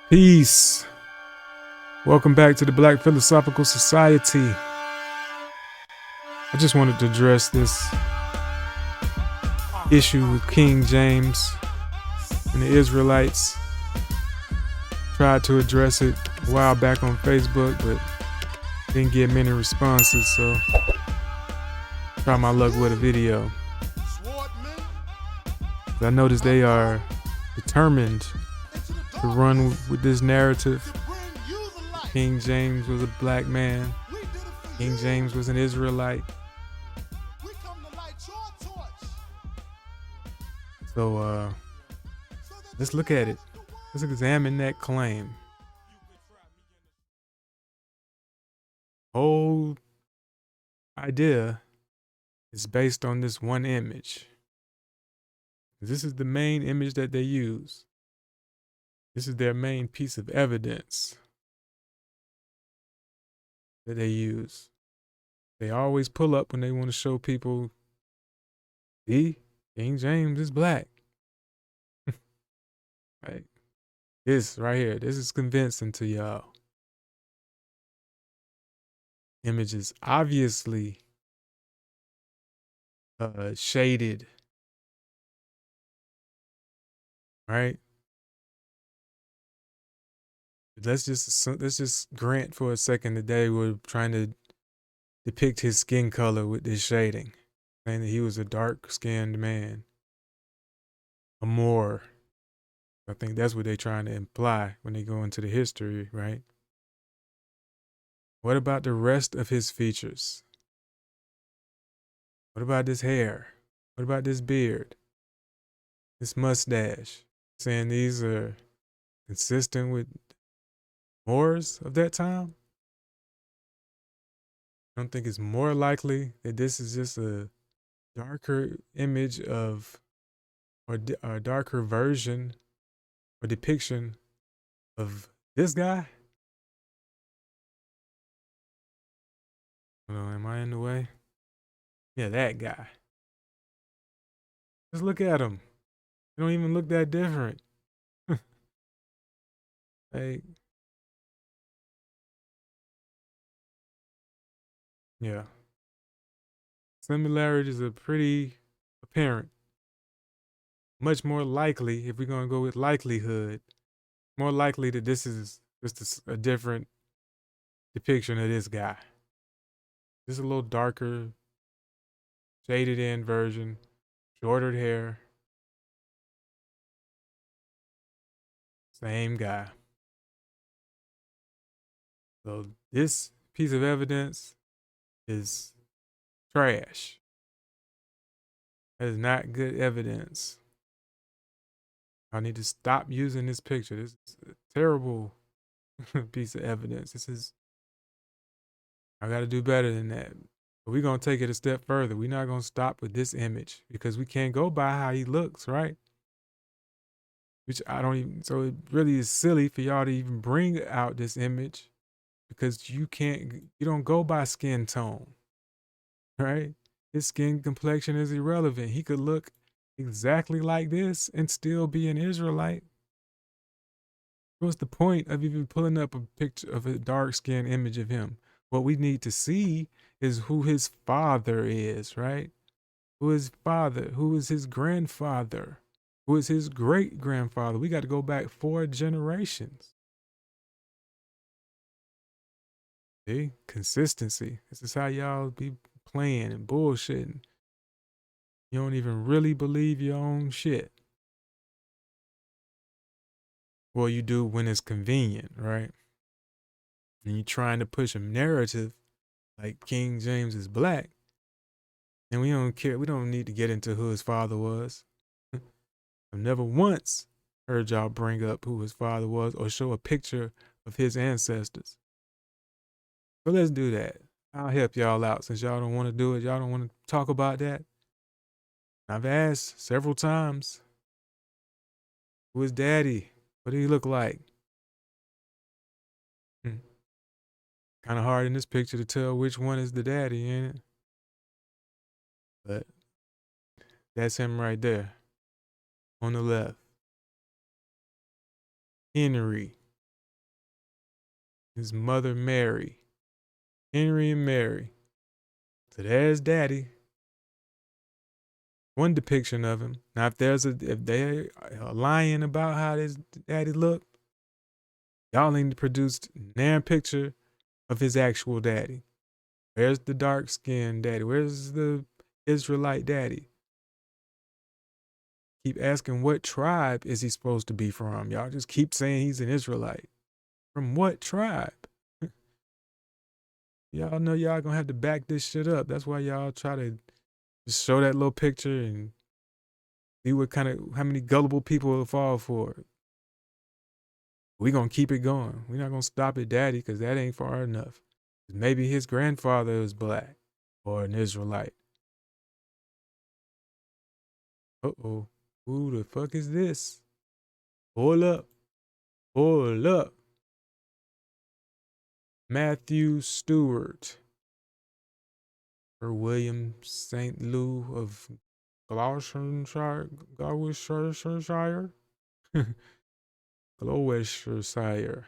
Peace. Welcome back to the Black Philosophical Society. I just wanted to address this issue with King James and the Israelites. Tried to address it a while back on Facebook, but didn't get many responses, so try my luck with a video. I noticed they are determined to run with this narrative. King James was a black man. King James was an Israelite. So let's look at it. Let's examine that claim. Whole idea is based on this one image. This is the main image that they use. This is their main piece of evidence that they use. They always pull up when they want to show people, see, King James is black. Right? This right here, this is convincing to y'all. Image is obviously shaded, right? Let's just grant for a second that they were trying to depict his skin color with this shading, saying that he was a dark-skinned man, a Moor. I think that's what they're trying to imply when they go into the history, right? What about the rest of his features? What about this hair? What about this beard? This mustache? Saying these are consistent with Moors of that time? I don't think it's more likely that this is just a darker image of, or a darker version or depiction of this guy? Hold on, am I in the way? Yeah, that guy. Just look at him. They don't even look that different. Like, yeah. Similarities are pretty apparent. Much more likely, if we're going to go with likelihood, more likely that this is just a different depiction of this guy. Just a little darker, shaded in version, shorter hair. Same guy. So this piece of evidence is trash. That is not good evidence. I need to stop using this picture. This is a terrible piece of evidence. I got to do better than that. But we're going to take it a step further. We're not going to stop with this image because we can't go by how he looks, right? Which I don't even, so it really is silly for y'all to even bring out this image because you don't go by skin tone, right? His skin complexion is irrelevant. He could look exactly like this and still be an Israelite. What's the point of even pulling up a picture of a dark-skinned image of him? What we need to see is who his father is, right? Who is father? Who is his grandfather? Who is his great-grandfather? We got to go back 4 generations. See? Consistency. This is how y'all be playing and bullshitting. You don't even really believe your own shit. Well, you do when it's convenient, right? And you're trying to push a narrative like King James is black. And we don't care. We don't need to get into who his father was. I've never once heard y'all bring up who his father was or show a picture of his ancestors. So let's do that. I'll help y'all out since y'all don't want to do it. Y'all don't want to talk about that. I've asked several times, who is daddy? What do he look like? Kind of hard in this picture to tell which one is the daddy, ain't it? But that's him right there on the left. Henry. his mother Mary, Henry and Mary. So there's Daddy. One depiction of him. Now, if they are lying about how this Daddy looked, y'all need to produce a picture of his actual daddy. Where's the dark skinned daddy? Where's the Israelite daddy? Keep asking what tribe is he supposed to be from? Y'all just keep saying he's an Israelite. From what tribe? Y'all know y'all gonna have to back this shit up. That's why y'all try to just show that little picture and see how many gullible people will fall for it. We gonna keep it going. We're not gonna stop at daddy because that ain't far enough. Maybe his grandfather was black or an Israelite. Uh-oh. Who the fuck is this? Hold up. Hold up. Matthew Stewart. Or William St. Louis of Gloucestershire. Gloucestershire. Gloucestershire.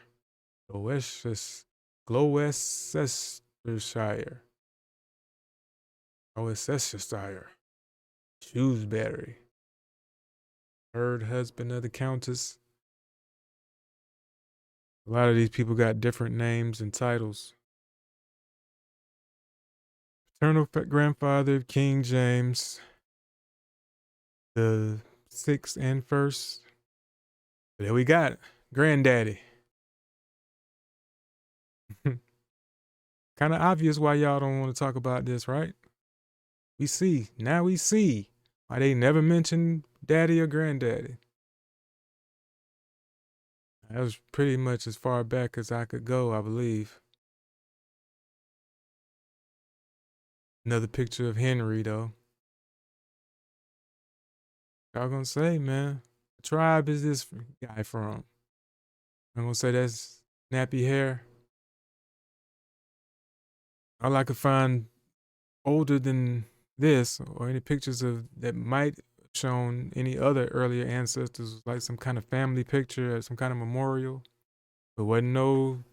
Gloucestershire. Shrewsbury. Third husband of the Countess. A lot of these people got different names and titles. Paternal grandfather of King James, the 6th and 1st. There we got it. Granddaddy. Kind of obvious why y'all don't want to talk about this, right? We see why they never mentioned daddy or granddaddy. That was pretty much as far back as I could go, I believe. Another picture of Henry, though. Y'all gonna say, man, what tribe is this guy from? I'm gonna say that's nappy hair. All I could find older than this, or any pictures of that might have shown any other earlier ancestors, like some kind of family picture or some kind of memorial. But wasn't no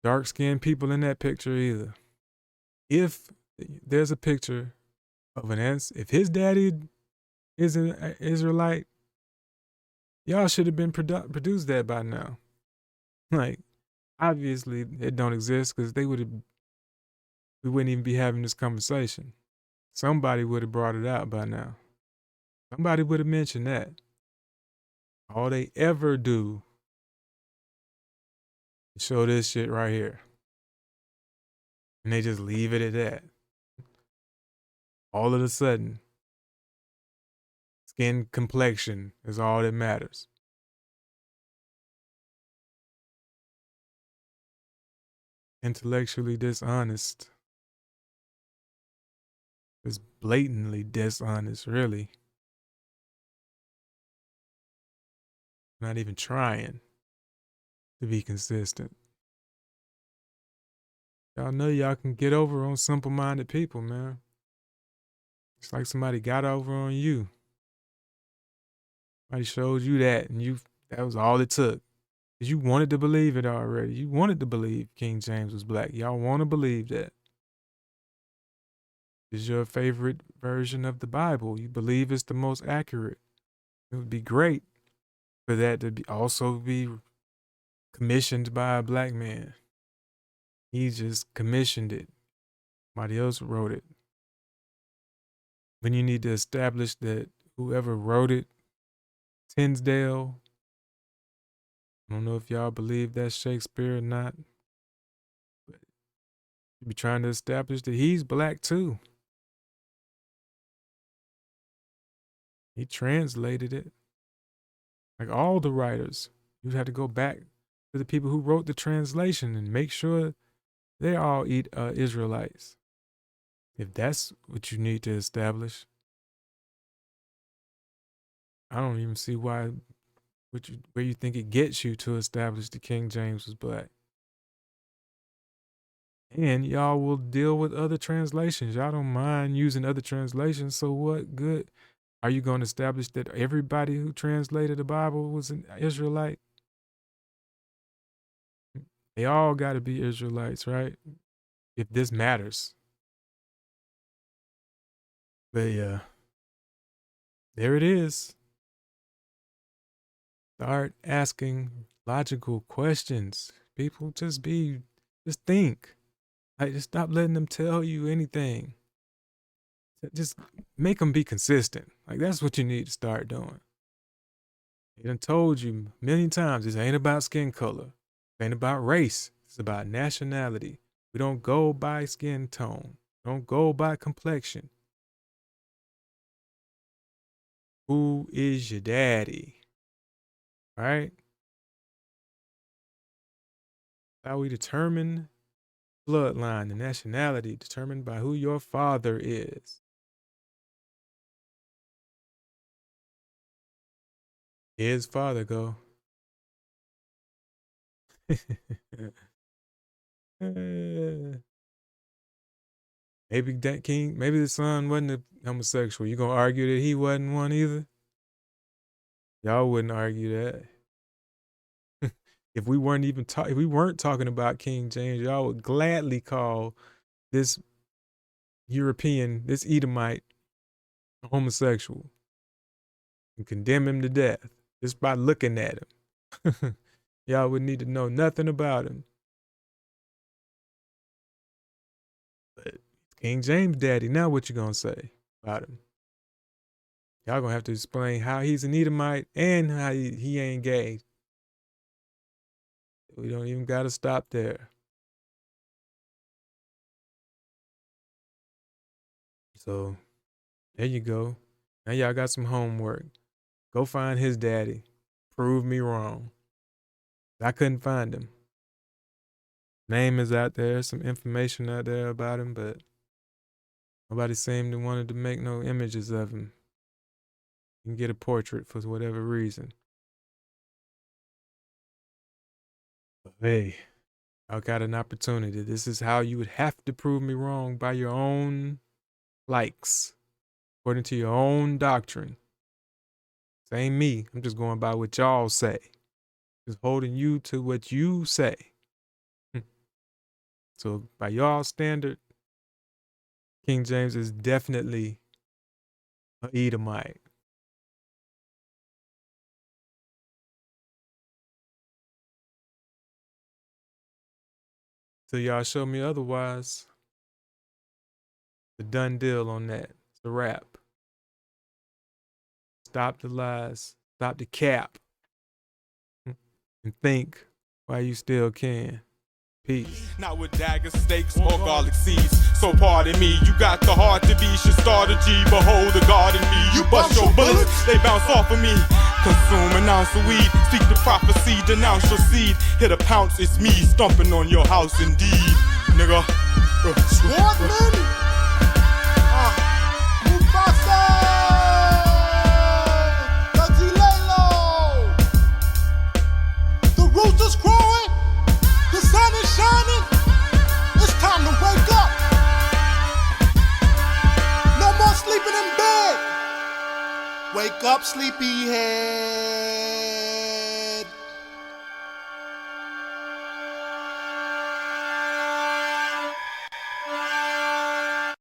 dark-skinned people in that picture either. If there's a picture of if his daddy is an Israelite, y'all should have been produced that by now. Like, obviously it don't exist because we wouldn't even be having this conversation. Somebody would have brought it out by now. Somebody would have mentioned that. All they ever do is show this shit right here. And they just leave it at that. All of a sudden, skin complexion is all that matters. Intellectually dishonest. It's blatantly dishonest, really. Not even trying to be consistent. Y'all know y'all can get over on simple-minded people, man. It's like somebody got over on you. Somebody showed you that, and that was all it took. Because you wanted to believe it already. You wanted to believe King James was black. Y'all want to believe that. Is your favorite version of the Bible. You believe it's the most accurate. It would be great for that to also be commissioned by a black man. He just commissioned it. Somebody else wrote it. When you need to establish that whoever wrote it, Tinsdale, I don't know if y'all believe that's Shakespeare or not, but you be trying to establish that he's black too. He translated it. Like all the writers, you had to go back to the people who wrote the translation and make sure they all Israelites. If that's what you need to establish, I don't even see where you think it gets you to establish the King James was black. And y'all will deal with other translations. Y'all don't mind using other translations. So what good are you going to establish that everybody who translated the Bible was an Israelite? They all got to be Israelites, right? If this matters. But yeah, there it is. Start asking logical questions. People just think. Like, just stop letting them tell you anything. Just make them be consistent. Like, that's what you need to start doing. He done told you a million times, this ain't about skin color. It ain't about race. It's about nationality. We don't go by skin tone. Don't go by complexion. Who is your daddy? Right? How we determine bloodline, the nationality determined by who your father is. His father go. Maybe that king, maybe the son wasn't a homosexual. You gonna argue that he wasn't one either? Y'all wouldn't argue that. If we weren't talking about King James, y'all would gladly call this European, this Edomite, a homosexual and condemn him to death just by looking at him. Y'all would need to know nothing about him. But King James daddy, now what you gonna say about him? Y'all gonna have to explain how he's an Edomite and how he ain't gay. We don't even gotta stop there. So there you go. Now y'all got some homework. Go find his daddy. Prove me wrong. I couldn't find him. Name is out there, some information out there about him, but nobody seemed to wanted to make no images of him. You can get a portrait for whatever reason. But hey, I got an opportunity. This is how you would have to prove me wrong, by your own likes, according to your own doctrine. This ain't me. I'm just going by what y'all say. Just holding you to what you say. So by y'all standard, King James is definitely an Edomite. Till y'all show me otherwise, it's a done deal on that. It's a wrap. Stop the lies. Stop the cap. And think while you still can. Peace. Not with daggers, stakes, or garlic seeds. So pardon me, you got the heart to be. Should start a G, behold the God in me. You bust your bullets, they bounce off of me. Consume an ounce of weed, speak the prophecy, denounce your seed. Hit a pounce, it's me, stomping on your house indeed. Nigga. Swordsman! Mufasa! Godzilla! The rooster's crowing, the sun is shining, it's time to wake up. No more sleeping in bed. Wake up, sleepyhead.